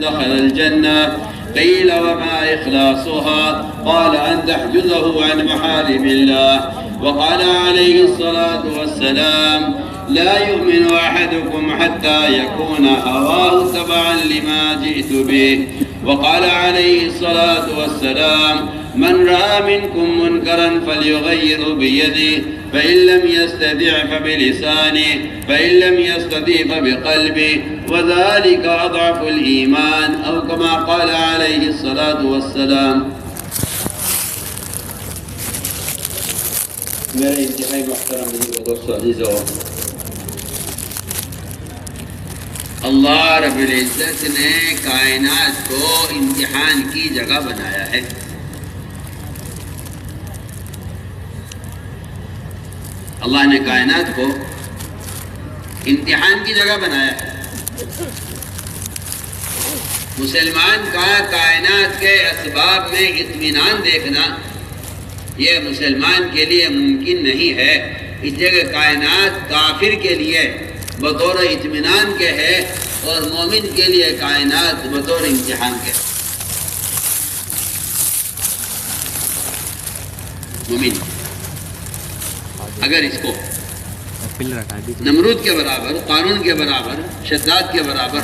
دخل الجنة. قيل وما إخلاصها؟ قال أن تحجزه عن محارم الله. وقال عليه الصلاة والسلام لا يؤمن أحدكم حتى يكون هواه تبعا لما جئت به. وقال عليه الصلاة والسلام من رأى منكم منكرا فليغير بيده فإن لم يستطع فبلسانه فإن لم يستطع فبقلبه وذلك أضعف الإيمان أو كما قال عليه الصلاة والسلام. میرے انتہائی محترم دوستو عزیزو، اللہ رب العزت نے کائنات کو امتحان کی جگہ بنایا ہے. اللہ نے کائنات کو امتحان کی جگہ بنایا ہے. مسلمان کا کائنات کے اسباب میں اطمینان دیکھنا یہ مسلمان کے لیے ممکن نہیں ہے. اس جگہ کائنات کافر کے لیے بطور اطمینان کے ہے اور مومن کے لیے کائنات بطور امتحان کے. مومن اگر اس کو نمرود کے برابر، قارون کے برابر، شداد کے برابر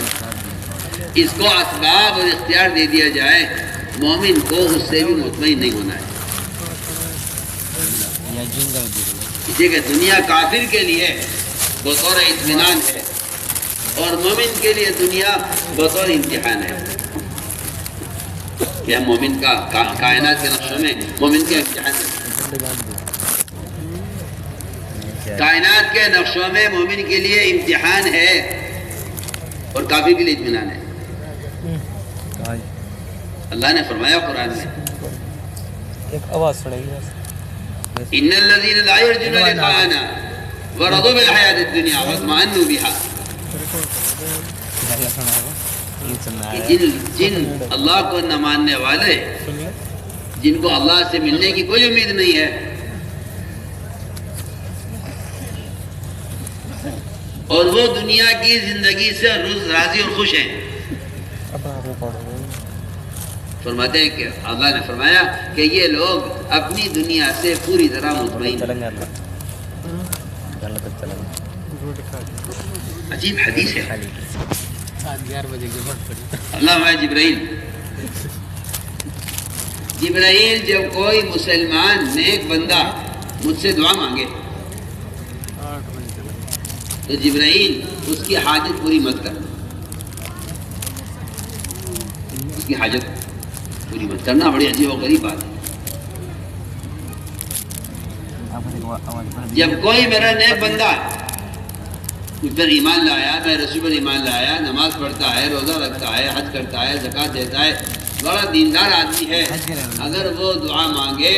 اس کو اسباب اور اختیار دے دیا جائے، مومن کو اس سے بھی مطمئن نہیں ہونا ہے. اسی کہ دنیا کافر کے لیے بطور اطمینان ہے اور مومن کے لیے دنیا بطور امتحان ہے. کیا مومن کا کائنات کے نقشوں میں مومن کے امتحان ہے؟ کائنات کے نقشوں میں مومن کے لیے امتحان ہے اور کافر کے لیے اطمینان ہے. اللہ نے فرمایا قرآن میں ایک آواز سنائی گی ان الذين لا يرجون لقاءنا ورضوا بالحياة الدنيا واطمأنوا بها. جن اللہ کو نہ ماننے والے، جن کو اللہ سے ملنے کی کوئی امید نہیں ہے اور وہ دنیا کی زندگی سے روز راضی اور خوش ہیں. فرماتے ہیں کہ اللہ نے فرمایا کہ یہ لوگ اپنی دنیا سے پوری طرح مطمئن ہیں. عجیب حدیث ہے. اللہ جبرائیل جب کوئی مسلمان نیک بندہ مجھ سے دعا مانگے تو جبرائیل اس کی حاجت پوری مت کر. اس کی حاجت پوری مت کرنا بڑی عجیب و غریب بات ہے. جب کوئی میرا نیک بندہ مجھ پر ایمان لایا، میں رسول پر ایمان لایا، نماز پڑھتا ہے، روزہ رکھتا ہے، حج کرتا ہے، زکوٰۃ دیتا ہے، بڑا دیندار آدمی ہے، اگر وہ دعا مانگے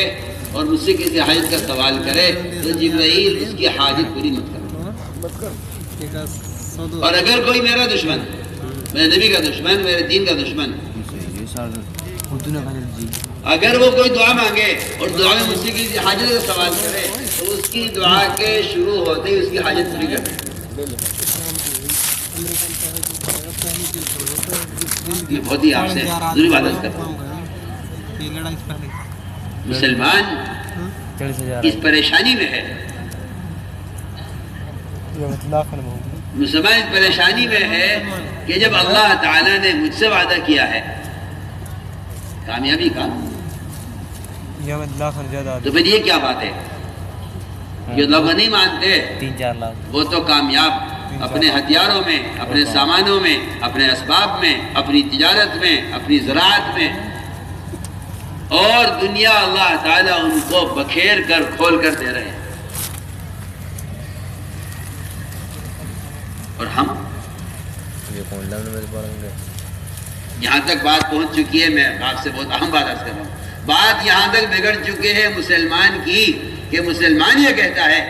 اور مجھ سے کسی حاجت کا سوال کرے تو جبرائیل اس کی حاجت پوری مت کرنا. اور اگر کوئی میرا دشمن، میرے نبی کا دشمن، میرے دین کا دشمن، اگر وہ کوئی دعا مانگے اور دعا میں مجھ سے کسی حاجت کا سوال کرے تو اس کی دعا کے شروع ہوتے ہی اس کی حاجت پوری کر دیں. یہ بہت ہی آپ سے ضروری بات کرتا ہوں. مسلمان اس پریشانی میں ہے، مسلمان اس پریشانی میں ہے کہ جب اللہ تعالیٰ نے مجھ سے وعدہ کیا ہے کامیابی کا تو پھر یہ کیا بات ہے؟ جو لوگ نہیں مانتے وہ تو کامیاب اپنے ہتھیاروں میں، اپنے سامانوں میں، اپنے اسباب میں، اپنی تجارت میں، اپنی زراعت میں، اور دنیا اللہ تعالیٰ ان کو بکھیر کر کھول کر دے رہے ہیں. اور ہم یہاں تک بات پہنچ چکی ہے، میں آپ سے بہت اہم بات عرض کر رہا ہوں، بات یہاں تک بگڑ چکے ہیں مسلمان کی کہ مسلمان یہ کہتا ہے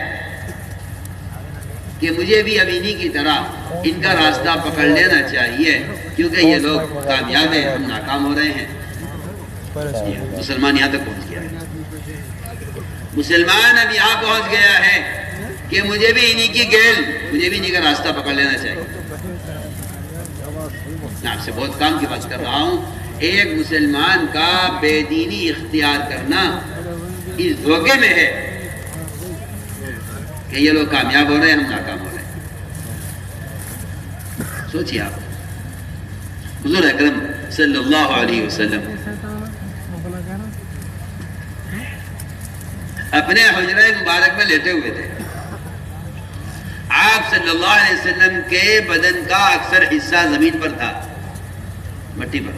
کہ مجھے بھی اب انہی کی طرح ان کا راستہ پکڑ لینا چاہیے کیونکہ یہ لوگ کامیاب ہیں، ہم ناکام ہو رہے ہیں. مسلمان یہاں تک پہنچ گیا ہے. مسلمان اب یہاں پہنچ گیا ہے کہ مجھے بھی انہی کی گیل، مجھے بھی انہی کا راستہ پکڑ لینا چاہیے. میں آپ سے بہت کام کی بات کر رہا ہوں. ایک مسلمان کا بے دینی اختیار کرنا اس دھوکے میں ہے کہ یہ لوگ کامیاب ہو رہے ہیں، ہم ناکام ہو رہے ہیں. سوچیے آپ، حضور اکرم صلی اللہ علیہ وسلم اپنے حجرہ مبارک میں لیٹے ہوئے تھے. آپ صلی اللہ علیہ وسلم کے بدن کا اکثر حصہ زمین پر تھا، مٹی پر.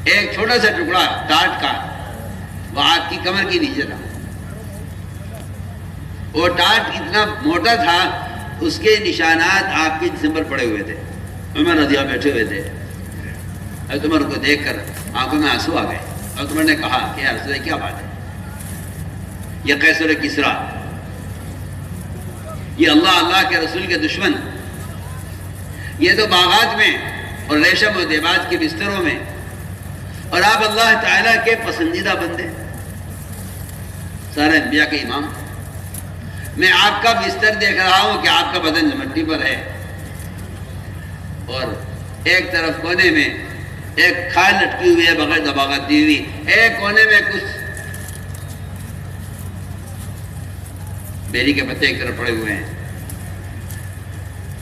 ایک چھوٹا سا ٹکڑا ٹاٹ کا وہ آپ کی کمر کے نیچے تھا. وہ ٹاٹ اتنا موٹا تھا، اس کے نشانات آپ کے جسم پر پڑے ہوئے تھے. عمر رضی اللہ بیٹھے ہوئے تھے. حضرت عمر کو دیکھ کر آنکھوں میں آنسو آ گئے. حضرت عمر نے کہا کہ یا رسول اللہ کیا بات ہے؟ یہ قیصر کسریٰ، یہ اللہ کے رسول کے دشمن، یہ تو باغات میں اور ریشم و دیباج کے بستروں میں، اور آپ اللہ تعالیٰ کے پسندیدہ بندے، سارے انبیاء کے امام. میں آپ کا بستر دیکھ رہا ہوں کہ آپ کا بدن مٹی پر ہے، اور ایک طرف کونے میں ایک کھال لٹکی ہوئی ہے بغیر دباغت دی ہوئی، ایک کونے میں کچھ بیری کے پتے ایک طرف پڑے ہوئے ہیں.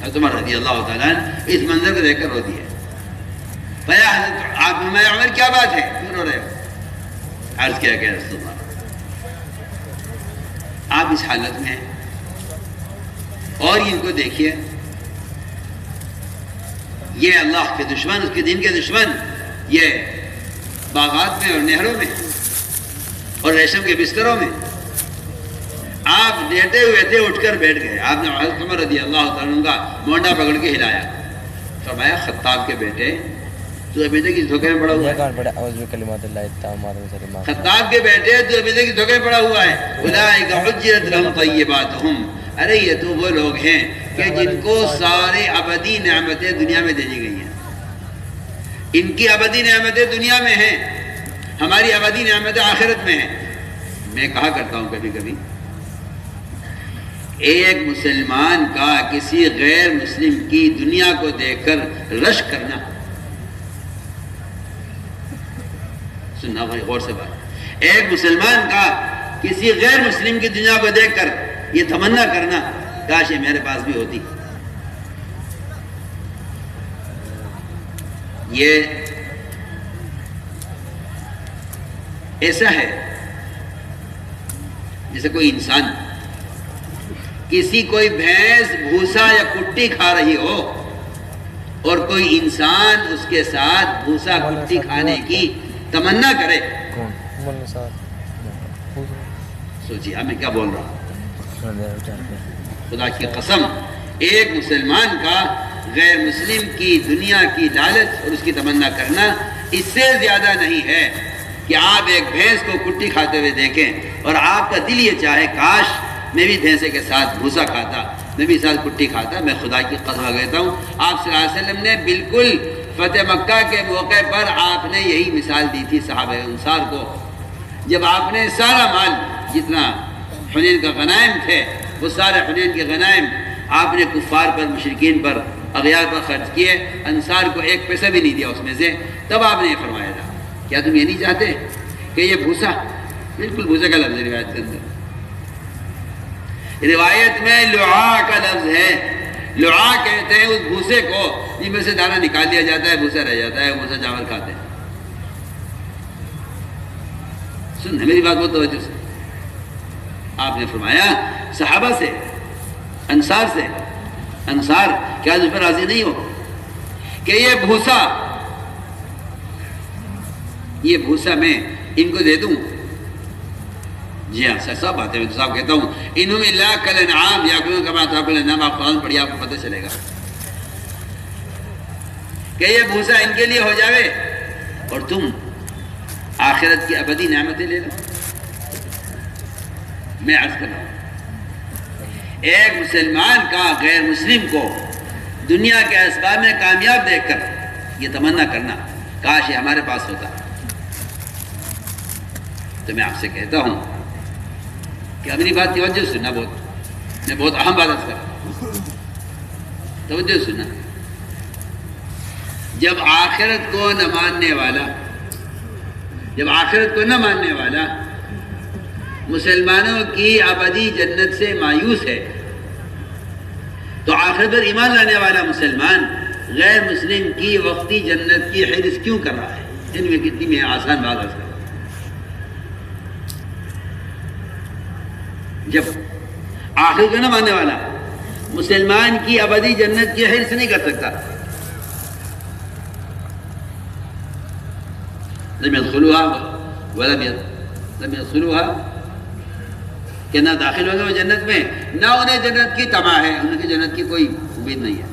حضرت عمر رضی اللہ تعالیٰ اس منظر کو دیکھ کر رو دیے. بھیا حضرت آپ میں عمر کیا بات ہے، کیوں رو رہے ہو؟ عرض کیا کہ رسول اللہ آپ اس حالت میں ہیں، اور ان کو دیکھیے، یہ اللہ کے دشمن، اس کے دین کے دشمن، یہ باغات میں اور نہروں میں اور ریشم کے بستروں میں. آپ لیٹے ہوئے تھے، اٹھ کر بیٹھ گئے. آپ نے حضرت عمر رضی اللہ تعالیٰ کا مونڈا پکڑ کے ہلایا، فرمایا خطاب کے بیٹے تو ابھی تک اس دھوکے میں پڑا ہوا ہے. خطاب کے بیٹے تو ابھی تک اس دھوکے میں پڑا ہوا ہے. اولئک حجرت لہم طیباتہم، ارے یہ تو وہ لوگ ہیں کہ جن کو سارے ابدی نعمتیں دنیا میں دینی گئی ہیں. ان کی ابدی نعمتیں دنیا میں ہیں، ہماری ابدی نعمتیں آخرت میں ہیں. میں کہا کرتا ہوں کبھی کبھی، ایک مسلمان کا کسی غیر مسلم کی دنیا کو دیکھ کر رشک کرنا، سننا بھائی غور سے بات، ایک مسلمان کا کسی غیر مسلم کی دنیا کو دیکھ کر یہ تمنا کرنا کاش یہ میرے پاس بھی ہوتی. یہ ایسا ہے جیسے کوئی انسان کوئی بھینس بھوسا یا کٹی کھا رہی ہو اور کوئی انسان اس کے ساتھ بھوسا کٹی کھانے کی تمنا کرے. سوچیے میں کیا بول رہا ہوں. خدا کی قسم، ایک مسلمان کا غیر مسلم کی دنیا کی لالچ اور اس کی تمنا کرنا اس سے زیادہ نہیں ہے کہ آپ ایک بھینس کو کٹی کھاتے ہوئے دیکھیں اور آپ کا دل یہ چاہے کاش میں بھی بھینسے کے ساتھ بھوسا کھاتا، میں بھی ساتھ کٹی کھاتا. میں خدا کی قسم کہتا ہوں، آپ صلی اللہ علیہ وسلم نے بالکل فتح مکہ کے موقع پر آپ نے یہی مثال دی تھی صحابہ انصار کو. جب آپ نے سارا مال جتنا حنین کا غنائم تھے وہ سارے حنین کے غنائم آپ نے کفار پر، مشرکین پر، اغیار پر خرچ کیے، انصار کو ایک پیسہ بھی نہیں دیا اس میں سے. تب آپ نے یہ فرمایا تھا کیا تم یہ نہیں چاہتے کہ یہ بھوسا، بالکل بھوسے کا لفظ روایت کے اندر، روایت میں لعا کا لفظ ہے. لعا کہتے ہیں اس بھوسے کو جن میں سے دانہ نکال دیا جاتا ہے، بھوسا رہ جاتا ہے، بھوسا چاول کھاتے ہیں. سننا میری بات بہت توجہ سے. آپ نے فرمایا صحابہ سے، انصار سے، انصار کیا اس پر راضی نہیں ہو کہ یہ بھوسا میں ان کو دے دوں؟ جی ہاں سر، سب باتیں میں تو صاحب کہتا ہوں، انہم اللہ کالانعام یاکلون کما تاکل الانعام. آپ قرآن پڑھیے آپ کو پتہ چلے گا کہ یہ بھوسا ان کے لیے ہو جاوے اور تم آخرت کی ابدی نعمتیں لے لو. میں عرض کر رہا ہوں، ایک مسلمان کا غیر مسلم کو دنیا کے اسباب میں کامیاب دیکھ کر یہ تمنا کرنا کاش یہ ہمارے پاس ہوتا. تو میں آپ سے کہتا ہوں کہ اپنی بات توجہ سننا، میں بہت اہم بات کر رہا ہوں، توجہ سننا. جب آخرت کو نہ ماننے والا مسلمانوں کی ابدی جنت سے مایوس ہے، تو آخرت پر ایمان لانے والا مسلمان غیر مسلم کی وقتی جنت کی حرص کیوں کر رہا ہے؟ ان میں کتنی میں آسان بات ہے۔ جب آخرت کو نہ ماننے والا مسلمان کی ابدی جنت کی حرص نہیں کر سکتا، لم يدخلوها ولم يدخلوها، کہ نہ داخل ہوگا وہ جنت میں، نہ انہیں جنت کی طمع ہے، ان کی جنت کی کوئی امید نہیں ہے۔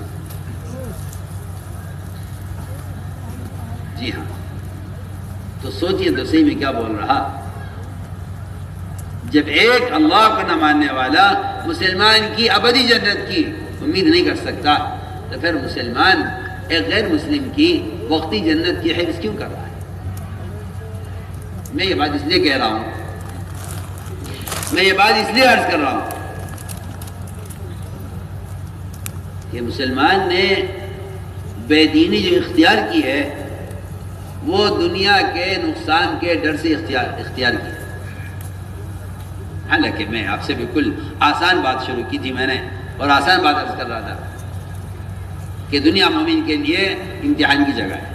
جی ہاں، تو سوچئے تو صحیح میں کیا بول رہا۔ جب ایک اللہ کو نہ ماننے والا مسلمان کی ابدی جنت کی امید نہیں کر سکتا، تو پھر مسلمان ایک غیر مسلم کی وقتی جنت کی حرص کیوں کر رہا ہے؟ میں یہ بات اس لیے کہہ رہا ہوں، میں یہ بات اس لیے عرض کر رہا ہوں کہ مسلمان نے بے دینی جو اختیار کی ہے وہ دنیا کے نقصان کے ڈر سے اختیار کی۔ حالانکہ میں آپ سے بالکل آسان بات شروع کی تھی میں نے، اور آسان بات عرض کر رہا تھا کہ دنیا مومن کے لیے امتحان کی جگہ ہے،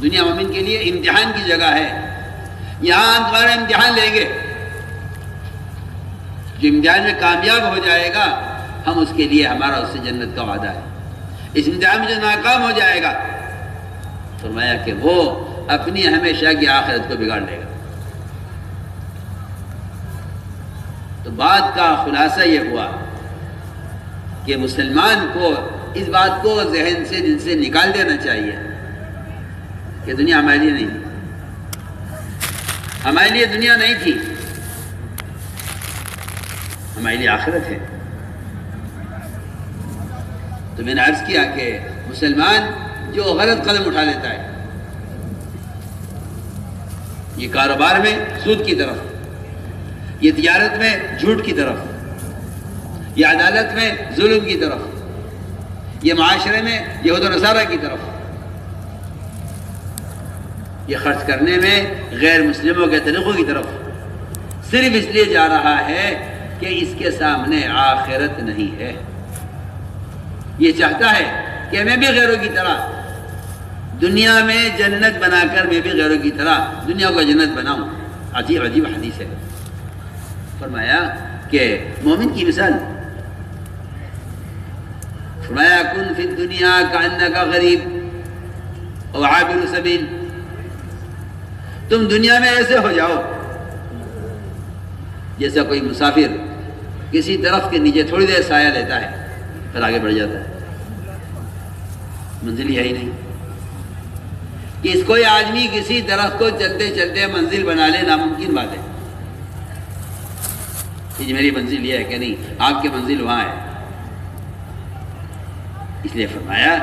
دنیا مومن کے لیے امتحان کی جگہ ہے۔ یہاں ہم تمہارا امتحان لیں گے، جو امتحان میں کامیاب ہو جائے گا ہم اس کے لیے ہمارا اس سے جنت کا وعدہ ہے۔ اس امتحان میں جو ناکام ہو جائے گا فرمایا کہ وہ اپنی ہمیشہ کی آخرت کو بگاڑ لے گا۔ تو بات کا خلاصہ یہ ہوا کہ مسلمان کو اس بات کو ذہن سے دل سے نکال دینا چاہیے کہ دنیا ہمارے لیے نہیں، ہمارے لیے دنیا نہیں تھی، ہمارے لیے آخرت ہے۔ تو میں نے عرض کیا کہ مسلمان جو غلط قدم اٹھا لیتا ہے، یہ کاروبار میں سود کی طرف، یہ تجارت میں جھوٹ کی طرف، یہ عدالت میں ظلم کی طرف، یہ معاشرے میں یہود و نصارہ کی طرف، یہ خرچ کرنے میں غیر مسلموں کے طریقوں کی طرف، صرف اس لیے جا رہا ہے کہ اس کے سامنے آخرت نہیں ہے۔ یہ چاہتا ہے کہ میں بھی غیروں کی طرح دنیا میں جنت بنا کر میں بھی غیروں کی طرح دنیا کو جنت بناؤں۔ عجیب عجیب حدیث ہے۔ فرمایا کہ مومن کی مثال، فرمایا کن فی الدنیا کانک غریب او عابر سبیل، تم دنیا میں ایسے ہو جاؤ جیسا کوئی مسافر کسی درخت کے نیچے تھوڑی دیر سایہ لیتا ہے پھر آگے بڑھ جاتا ہے، منزل ہے ہی نہیں۔ کہ اس کوئی آدمی کسی درخت کو چلتے چلتے منزل بنا لے ناممکن بات ہے۔ کہ میری منزل یہ ہے کہ نہیں، آپ کی منزل وہاں ہے۔ اس لیے فرمایا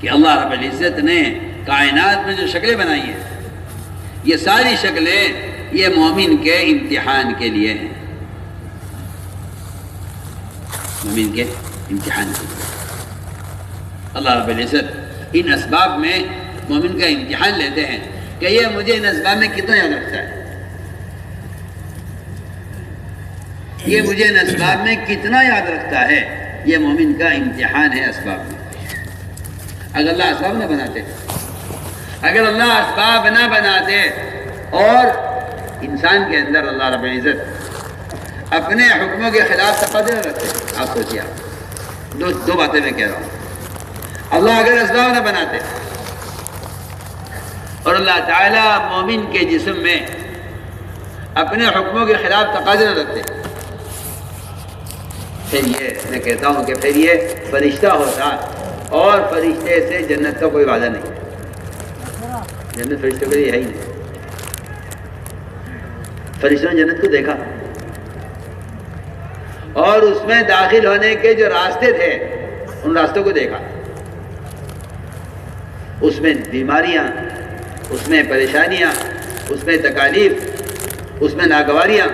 کہ اللہ رب العزت نے کائنات میں جو شکلیں بنائی ہیں یہ ساری شکلیں یہ مومن کے امتحان کے لیے ہیں، مومن کے امتحان کے لیے۔ اللہ رب العزت ان اسباب میں مومن کا امتحان لیتے ہیں کہ یہ مجھے ان اسباب میں کتنا یاد رکھتا ہے، یہ مجھے ان اسباب میں کتنا یاد رکھتا ہے۔ یہ مومن کا امتحان ہے اسباب میں۔ اگر اللہ اسباب نہ بناتے، اگر اللہ اسباب نہ بناتے اور انسان کے اندر اللہ رب العزت اپنے حکموں کے خلاف تقاضے نہ رکھتے، آپ سوچیے، دو باتیں میں کہہ رہا ہوں۔ اللہ اگر اسباب نہ بناتے اور اللہ تعالیٰ مومن کے جسم میں اپنے حکموں کے خلاف تقاضے نہ رکھتے، پھر یہ میں کہتا ہوں کہ پھر یہ فرشتہ ہوتا اور فرشتے سے جنت کا کوئی وعدہ نہیں۔ جنت فرشتوں کے لیے ہے ہی نہیں۔ فرشتوں نے جنت کو دیکھا اور اس میں داخل ہونے کے جو راستے تھے ان راستوں کو دیکھا، اس میں بیماریاں، اس میں پریشانیاں، اس میں تکالیف، اس میں ناگواریاں،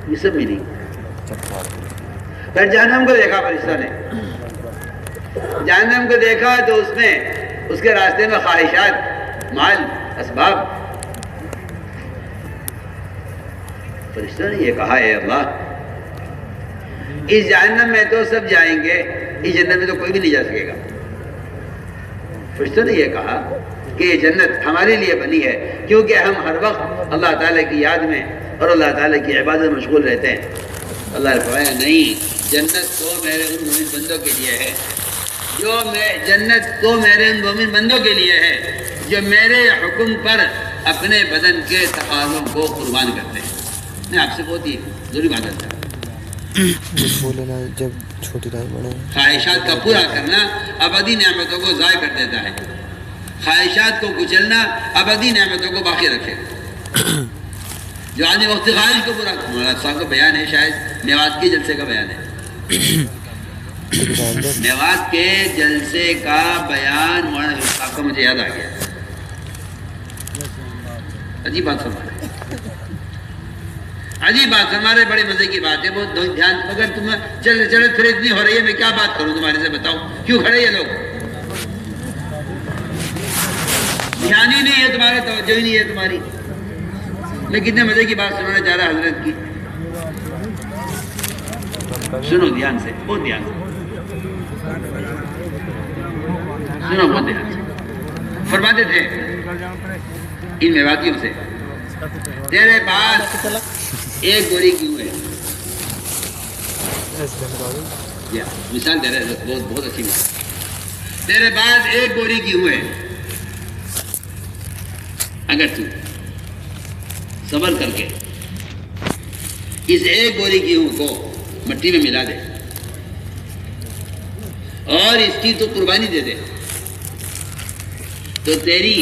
یہ سب ملی۔ پھر جہنم کو دیکھا فرشتوں نے، جہنم کو دیکھا تو اس میں اس کے راستے میں خواہشات، مال، اسباب. فرشتوں نے یہ کہا اے اللہ اس جہنم میں تو سب جائیں گے، اس جنت میں تو کوئی بھی نہیں جا سکے گا. فرشتوں نے یہ کہا کہ یہ جنت ہمارے لیے بنی ہے کیونکہ ہم ہر وقت اللہ تعالیٰ کی یاد میں اور اللہ تعالیٰ کی عبادت میں مشغول رہتے ہیں. اللہ نے فرمایا نہیں، جنت تو میرے ان مومن بندوں کے لیے ہے جنت تو میرے ان مومن بندوں کے لیے ہے جو میرے حکم پر اپنے بدن کے تقاضوں کو قربان کرتے ہیں. میں آپ سے بہت ہی ضروری بات کرتا ہوں، بولنا جب چھوٹی رائے بڑے خواہشات کا پورا کرنا ابدی نعمتوں کو ضائع کر دیتا ہے. خواہشات کو کچلنا ابدی نعمتوں کو باقی رکھے گا. جو آدمی وقت خواہش کو پورا مولانا صاحب کا بیان ہے، شاید میوات کے جلسے کا بیان ہے. میوات کے جلسے کا بیان مولانا صاحب کا مجھے یاد آ گیا. عجیب بات فرما رہے، عجیب بات ہمارے بڑے مزے کی بات ہے. بہت دھیان، اگر تم چلے چلے پھر اتنی ہو رہی ہے، میں کیا بات کروں تمہارے سے؟ بتاؤ کیوں کھڑے یہ لوگ؟ دھیان ہی نہیں ہے تمہارا، توجہ ہی نہیں ہے تمہاری. میں کتنے مزے کی بات سنانا چاہ رہا حضرت کی. سنو دھیان سے، بہت دھیان سے سنو، بہت دھیان سے. فرماتے تھے ان میواتیوں سے، تیرے پاس ایک گوری کیوں ہے؟ مثال دے رہے، بہت اچھی مثال. تیرے پاس ایک گوری کیوں ہے؟ اگر تو صبر کر کے اس ایک گوری گیہوں کو مٹی میں ملا دے اور اس کی تو قربانی دے دے تو تیری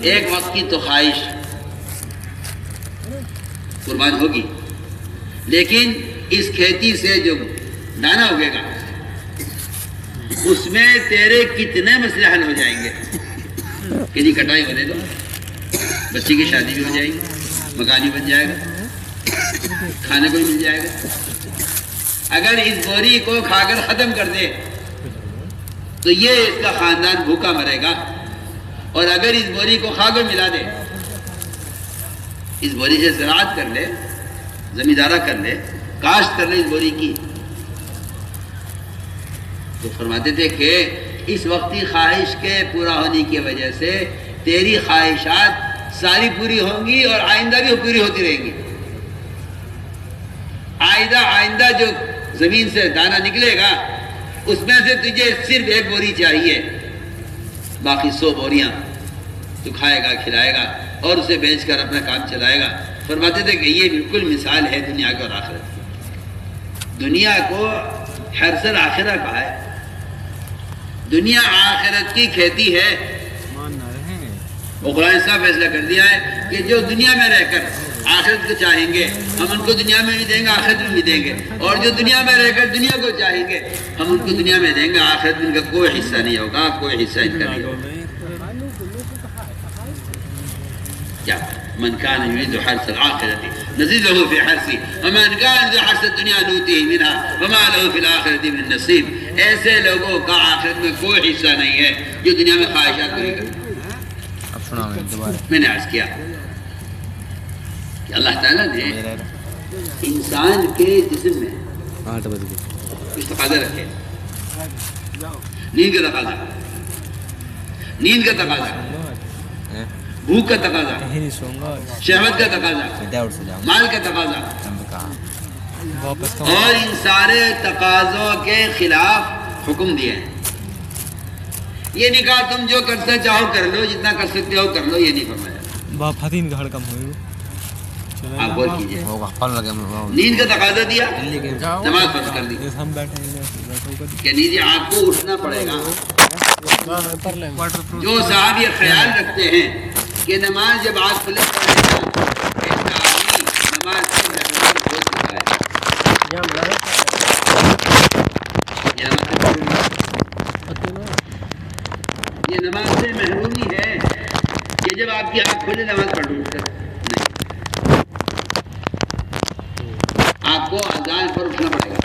ایک وقت کی تو خواہش قربان ہوگی. لیکن اس کھیتی سے جو دانا اگے گا اس میں تیرے کتنے مسئلے حل ہو جائیں گے کہ جی کٹائی ہونے دو، بچی کی شادی بھی ہو جائے گی، مکان بھی بن جائے گا، کھانے کو بھی مل جائے گا. اگر اس بوری کو کھا کر ختم کر دے تو یہ اس کا خاندان بھوکا مرے گا، اور اگر اس بوری کو کھا کر ملا دے، اس بوری سے زراعت کر لے، زمیندارہ کر لے، کاشت کر لے اس بوری کی، تو فرماتے تھے کہ اس وقتی خواہش کے پورا ہونے کی وجہ سے تیری خواہشات ساری پوری ہوں گی اور آئندہ بھی پوری ہوتی رہیں گی. آئندہ جو زمین سے دانہ نکلے گا اس میں سے تجھے صرف ایک بوری چاہیے، باقی 100 بوریاں تو کھائے گا، کھلائے گا اور اسے بیچ کر اپنا کام چلائے گا. فرماتے تھے کہ یہ بالکل مثال ہے دنیا کی اور آخرت کی. دنیا کو حرث آخرہ کہا ہے، دنیا آخرت کی کھیتی ہے. قرآن صاحب فیصلہ کر دیا ہے کہ جو دنیا میں رہ کر آخرت کو چاہیں گے ہم ان کو دنیا میں بھی دیں گے، آخرت میں بھی دیں گے، اور جو دنیا میں رہ کر دنیا کو چاہیں گے ہم ان کو دنیا میں دیں گے، آخرت میں ان کا کوئی حصہ نہیں ہوگا، کوئی حصہ ان کا نہیں ہوگا. کیا من کان یرید حرث الآخرۃ نزد له فی حرثہ ومن کان یرید حرث الدنیا نؤتیہ منہا وما له فی الآخرۃ من نصیب. ایسے لوگوں کا آخرت میں کوئی حصہ نہیں ہے جو دنیا میں خواہشات پوری کرتے. میں نے عرض کیا کہ اللہ تعالیٰ نے انسان کے جسم میں کچھ تقاضا رکھے. نیند کا تقاضا، نیند کا تقاضا، بھوک کا تقاضا، شہوت کا تقاضا، مال کا تقاضا، اور ان سارے تقاضوں کے خلاف حکم دیے ہیں. یہ نہیں کہا تم جو کرتے چاہو کر لو، جتنا کر سکتے ہو کر لو، یہ نہیں فرمایا. آپ غور کیجیے، نیند کا تقاضا دیا، نماز فرض کر دی کہ نیند آپ کو اٹھنا پڑے گا. جو صاحب یہ خیال رکھتے ہیں کہ نماز جب آنکھ کھلے نماز یہ نماز سے محرومی ہے کہ جب آپ کی آنکھ کھلے نماز پڑھ لوں نہیں، آپ کو اذان پر اٹھنا پڑے گا.